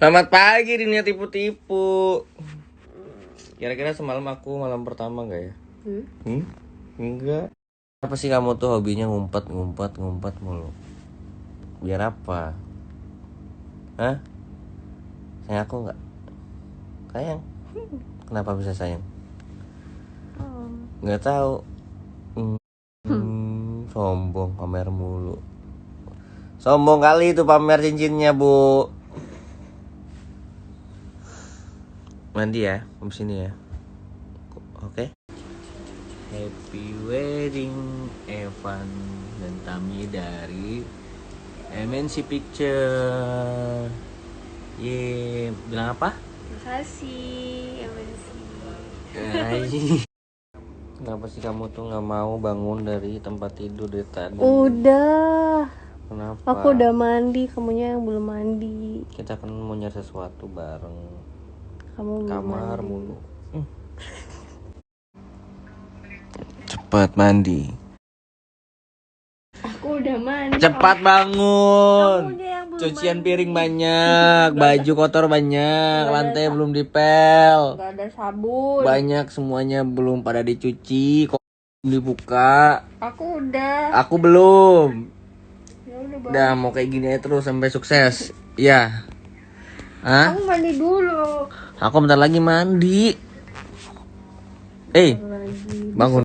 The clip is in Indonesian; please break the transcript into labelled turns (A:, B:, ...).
A: Selamat pagi, dunia tipu-tipu. Kira-kira semalam aku malam pertama gak ya? Enggak. Apa sih kamu tuh hobinya ngumpet mulu? Biar apa? Hah? Sayang aku gak? Sayang? Kenapa bisa sayang? Gak tahu. Sombong, pamer mulu. Sombong kali itu pamer cincinnya, Bu. Mandi ya, habis ini ya. Oke. Happy wedding Evan dan Tami dari MNC Picture. Ye, bilang apa?
B: Makasih, MNC.
A: Kenapa sih kamu tuh nggak mau bangun dari tempat tidur dari tadi?
B: Udah.
A: Kenapa?
B: Aku udah mandi, kamunya yang belum mandi.
A: Kita kan mau nyari sesuatu bareng.
B: Kamu belum
A: Kamar
B: mandi.
A: mulu. Cepat mandi.
B: Aku udah mandi.
A: Cepat bangun.
B: Kamunya yang belum
A: Cucian
B: mandi.
A: piring banyak, baju kotor banyak, lantai belum dipel.
B: Gak ada sabun.
A: Banyak semuanya belum pada dicuci, kok dibuka.
B: Aku udah.
A: Aku belum.
B: Ya udah, Bang.
A: Udah mau kayak gini aja terus sampai sukses. Iya. Hah?
B: Kamu mandi dulu.
A: Aku bentar lagi mandi. Bangun.